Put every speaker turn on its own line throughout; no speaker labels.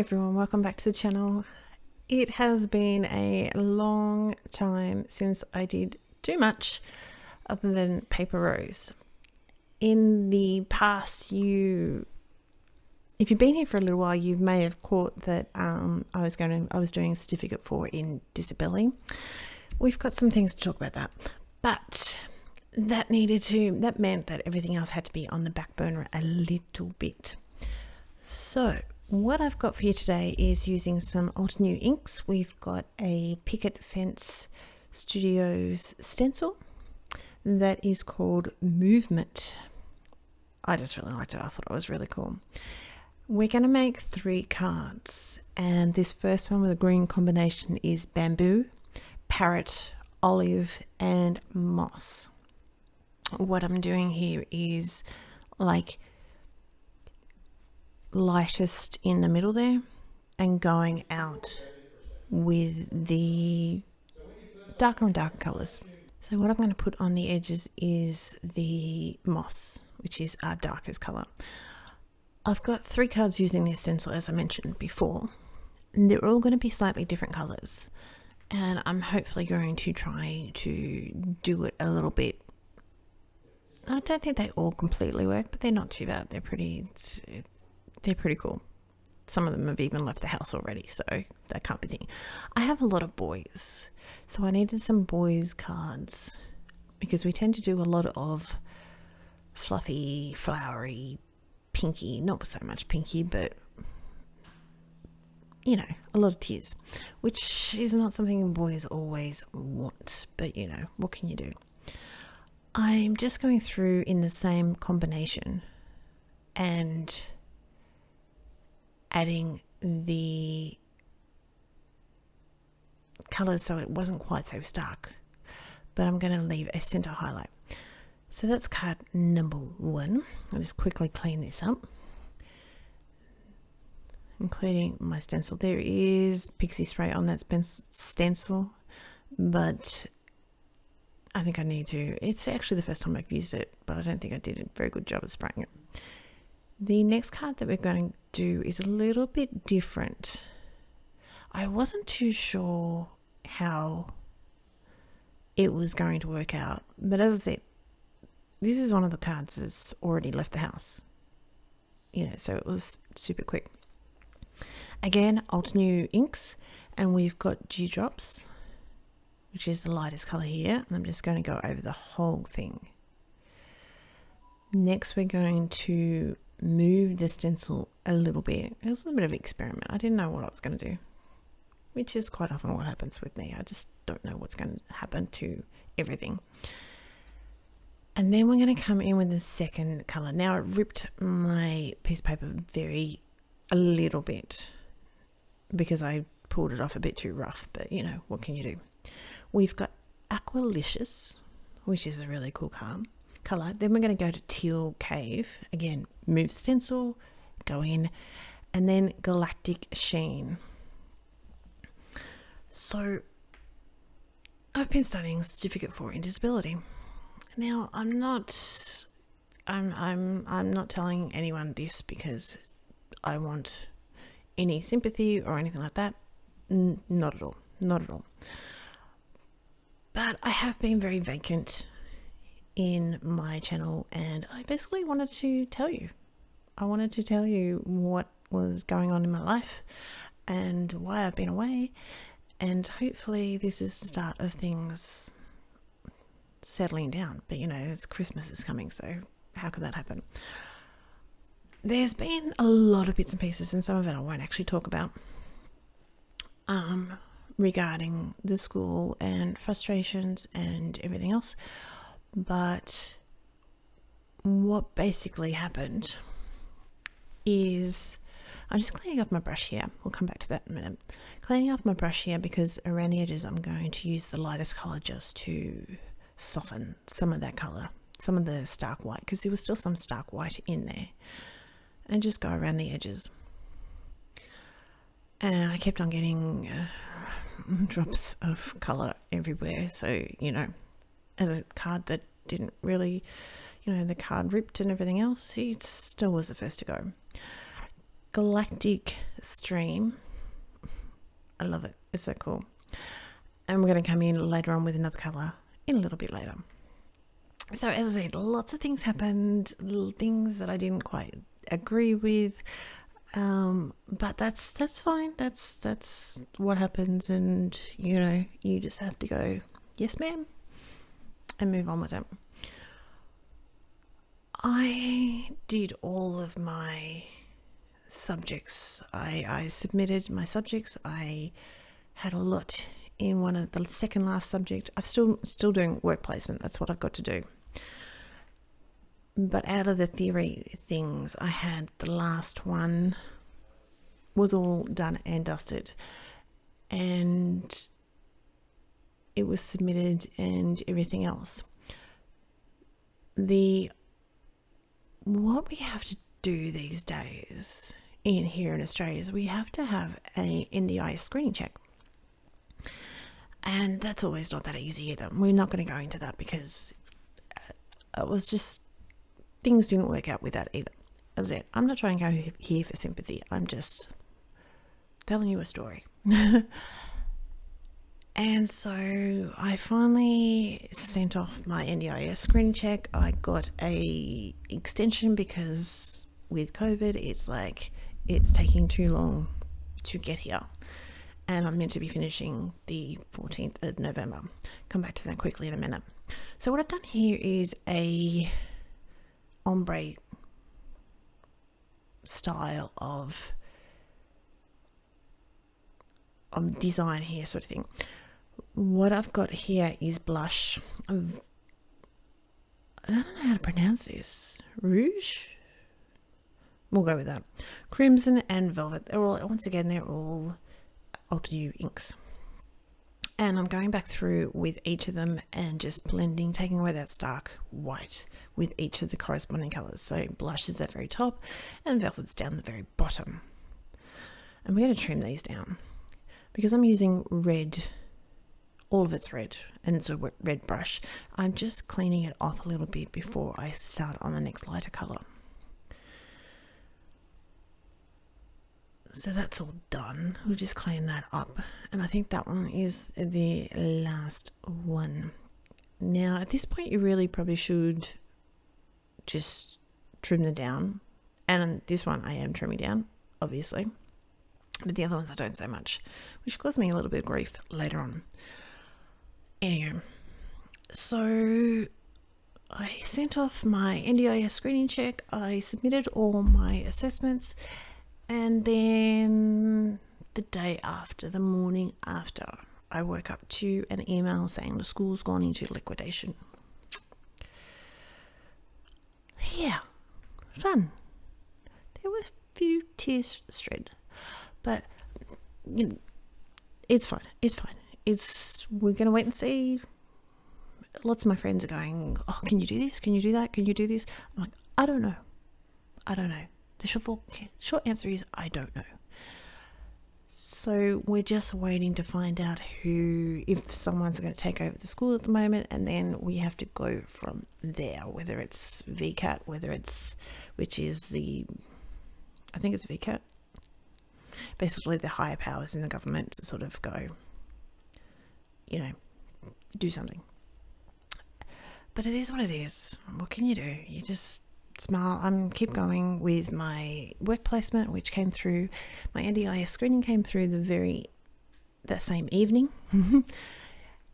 everyone, welcome back to the channel. It has been a long time since I did too much other than paper rose. In the past, if you've been here for a little while, you may have caught that I was doing a certificate for in disability. We've got some things to talk about that, but that meant that everything else had to be on the back burner a little bit. So what I've got for you today is using some old new inks. We've got a Picket Fence Studios stencil that is called Movement. I just really liked it. I thought it was really cool. We're going to make 3 cards, and this first one with a green combination is bamboo, parrot, olive, and moss. What I'm doing here is like lightest in the middle there and going out with the darker and darker colors. So what I'm going to put on the edges is the moss, which is our darkest color. I've got 3 cards using this stencil, as I mentioned before, and they're all going to be slightly different colors, and I'm hopefully going to try to do it a little bit. I don't think they all completely work, but they're not too bad. They're pretty cool. Some of them have even left the house already, so that can't be the thing. I have a lot of boys, so I needed some boys cards because we tend to do a lot of fluffy, flowery, pinky, not so much pinky, but you know, a lot of tears, which is not something boys always want, but you know, what can you do? I'm just going through in the same combination and adding the colors so it wasn't quite so stark, but I'm going to leave a center highlight. So that's card number 1. I'll just quickly clean this up, including my stencil. There is pixie spray on that stencil, but I think I need to. It's actually the first time I've used it, but I don't think I did a very good job of spraying it. The next card that we're going to do is a little bit different. I wasn't too sure how it was going to work out, but as I said, this is one of the cards that's already left the house. You know, so it was super quick. Again, old new inks, and we've got dewdrops, which is the lightest color here, and I'm just going to go over the whole thing. Next, we're going to move the stencil a little bit. It was a little bit of an experiment. I didn't know what I was going to do, which is quite often what happens with me. I just don't know what's going to happen to everything. And then we're going to come in with the second color. Now I ripped my piece of paper a little bit because I pulled it off a bit too rough, but you know, what can you do? We've got Aqualicious, which is a really cool color. Then we're going to go to Teal Cave. Again, move stencil, go in, and then Galactic Sheen. So I've been studying certificate for in disability. Now I'm not telling anyone this because I want any sympathy or anything like that. Not at all. Not at all. But I have been very vacant in my channel, and I basically wanted to tell you. I wanted to tell you what was going on in my life and why I've been away, and hopefully this is the start of things settling down. But you know, it's Christmas is coming, so how could that happen? There's been a lot of bits and pieces, and some of it I won't actually talk about, regarding the school and frustrations and everything else. But what basically happened is I'm just cleaning off my brush here. We'll come back to that in a minute. Cleaning off my brush here because around the edges I'm going to use the lightest color just to soften some of that color, some of the stark white, because there was still some stark white in there, and just go around the edges. And I kept on getting drops of color everywhere, so you know, as a card that didn't really, you know, the card ripped and everything else, it still was the first to go. galactic stream. I love it. It's so cool. And we're going to come in later on with another colour in a little bit later. So as I said, lots of things happened, things that I didn't quite agree with, but that's fine. That's what happens, and you just have to go, yes ma'am, and move on with it. I did all of my subjects. I submitted my subjects. I had a lot in one of the second last subject. I'm still doing work placement. That's what I've got to do. But out of the theory things, I had the last one was all done and dusted, and it was submitted and everything else. What we have to do these days here in Australia is we have to have a NDIS screening check. And that's always not that easy either. We're not going to go into that because it was just, things didn't work out with that either. As it, I'm not trying to go here for sympathy. I'm just telling you a story. And so I finally sent off my NDIS screening check. I got a extension because with COVID, it's taking too long to get here. And I'm meant to be finishing the 14th of November. Come back to that quickly in a minute. So what I've done here is a ombre style of design here, sort of thing. What I've got here is blush. I don't know how to pronounce this. Rouge? We'll go with that. Crimson and velvet. They're all Ultra U inks. And I'm going back through with each of them and just blending, taking away that stark white with each of the corresponding colours. So blush is at the very top and velvet's down the very bottom. And we're going to trim these down because I'm using red. All of it's red and it's a red brush. I'm just cleaning it off a little bit before I start on the next lighter colour. So that's all done. We'll just clean that up. And I think that one is the last one. Now, at this point, you really probably should just trim them down. And this one I am trimming down, obviously. But the other ones I don't so much, which caused me a little bit of grief later on. Anyway, so I sent off my NDIS screening check. I submitted all my assessments. And then the day after, the morning after, I woke up to an email saying the school's gone into liquidation. Yeah, fun. There was a few tears shed, but it's fine. It's fine. We're going to wait and see. Lots of my friends are going, oh, can you do this? Can you do that? Can you do this? I'm like, I don't know. The short answer is I don't know. So we're just waiting to find out if someone's going to take over the school at the moment, and then we have to go from there, whether it's VCAT, which is I think it's VCAT. Basically the higher powers in the government to sort of go, do something. But it is what it is. What can you do? You just smile. Keep going with my work placement, which came through. My NDIS screening came through that same evening.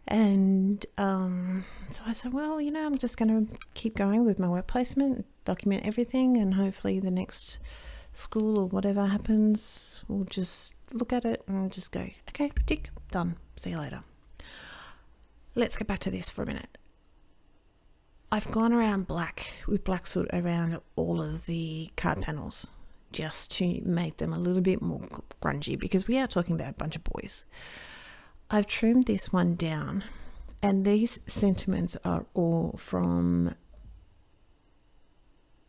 And so I said, well, I'm just going to keep going with my work placement, document everything, and hopefully the next school or whatever happens, we'll just look at it and just go, okay, tick, done, see you later. Let's get back to this for a minute. I've gone around with black soot around all of the card panels just to make them a little bit more grungy, because we are talking about a bunch of boys. I've trimmed this one down, and these sentiments are all from,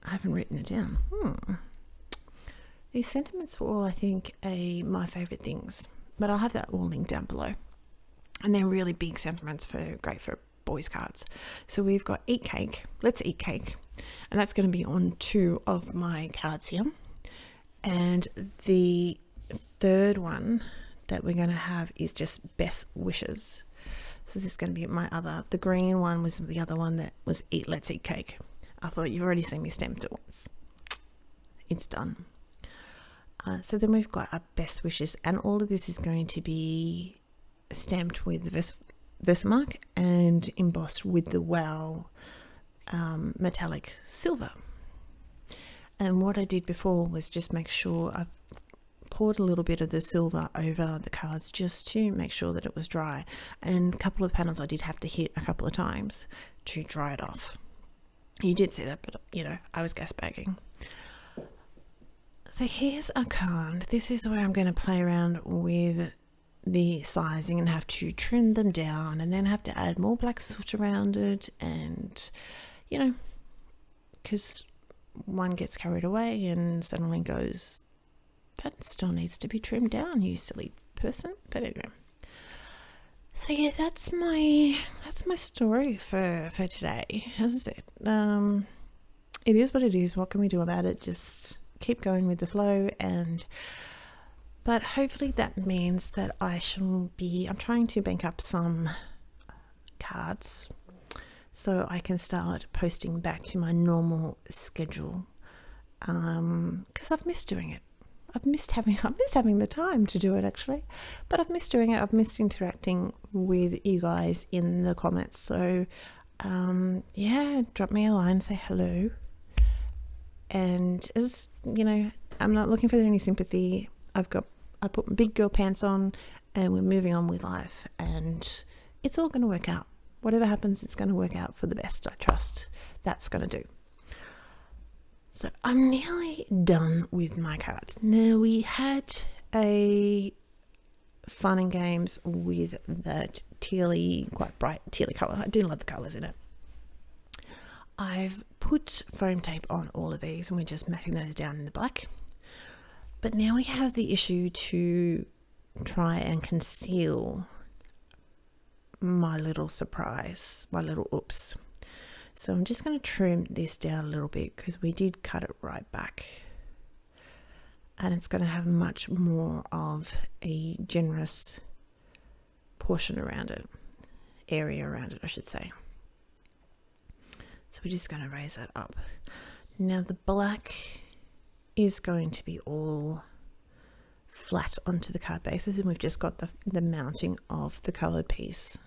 I haven't written it down. These sentiments were all, I think, my favourite things, but I'll have that all linked down below. And they're really big sentiments great for boys cards. So we've got Eat Cake, Let's Eat Cake, and that's going to be on 2 of my cards here. And the third one that we're going to have is just best wishes. So this is going to be the green one was the other one that was let's eat cake. I thought, you've already seen me stamped it once. It's done. So then we've got our best wishes, and all of this is going to be stamped with the Versamark and embossed with the Wow metallic silver. And what I did before was just make sure I poured a little bit of the silver over the cards just to make sure that it was dry. And a couple of panels I did have to hit a couple of times to dry it off. You did see that, but I was gas bagging. So here's a card. This is where I'm going to play around with the sizing and have to trim them down, and then have to add more black soot around it, and because one gets carried away and suddenly goes, that still needs to be trimmed down, you silly person. But anyway, so yeah, that's my story for today. As I said, it is what it is. What can we do about it? Just keep going with the flow. But hopefully that means that I'm trying to bank up some cards so I can start posting back to my normal schedule, because I've missed doing it. I've missed having the time to do it, actually, but I've missed doing it. I've missed interacting with you guys in the comments. So drop me a line, say hello. And as you know, I'm not looking for any sympathy. I put my big girl pants on, and we're moving on with life, and it's all going to work out. Whatever happens, it's going to work out for the best. I trust that's going to do. So I'm nearly done with my cards. Now, we had a fun and games with that quite bright tealy colour. I do love the colours in it. I've put foam tape on all of these, and we're just matting those down in the black. But now we have the issue to try and conceal my little surprise, my little oops. So I'm just going to trim this down a little bit, because we did cut it right back, and it's going to have much more of a generous portion around it, area around it, I should say. So we're just going to raise that up. Now the black is going to be all flat onto the card bases, and we've just got the mounting of the coloured piece.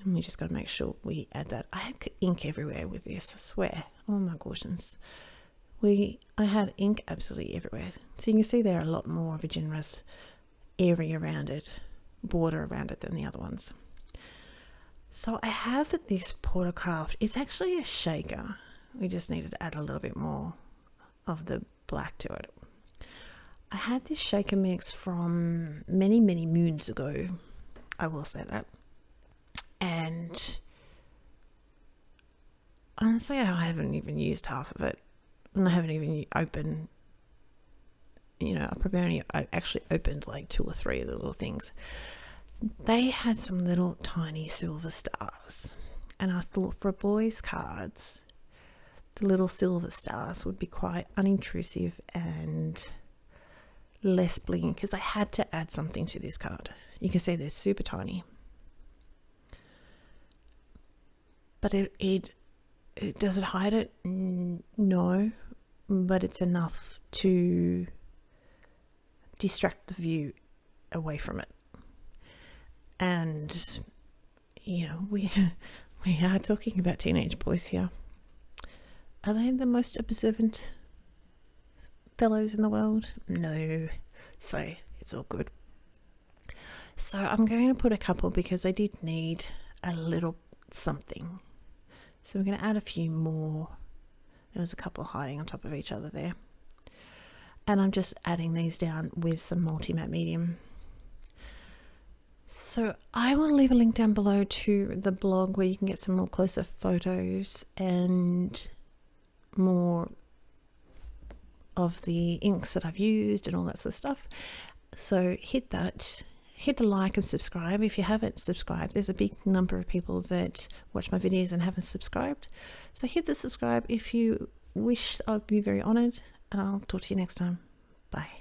And we just got to make sure we add that. I had ink everywhere with this, I swear. Oh my gosh. I had ink absolutely everywhere. So you can see there a lot more of a generous area around it, border around it, than the other ones. So I have this Portercraft. It's actually a shaker. We just needed to add a little bit more of the black to it. I had this shaker mix from many, many moons ago. I will say that. And honestly, I haven't even used half of it, and I haven't even opened, I probably only actually opened like 2 or 3 of the little things. They had some little tiny silver stars, and I thought for boys' cards, the little silver stars would be quite unintrusive and less bling, because I had to add something to this card. You can see they're super tiny. But it does it hide it? No, but it's enough to distract the view away from it. And we are talking about teenage boys here. Are they the most observant fellows in the world? No, so it's all good. So I'm going to put a couple, because I did need a little something. So we're going to add a few more. There was a couple hiding on top of each other there. And I'm just adding these down with some multi-matte medium. So I will leave a link down below to the blog where you can get some more closer photos and more of the inks that I've used and all that sort of stuff. So hit that. Hit the like and subscribe if you haven't subscribed. There's a big number of people that watch my videos and haven't subscribed. So hit the subscribe if you wish. I'd be very honoured. and I'll talk to you next time. Bye.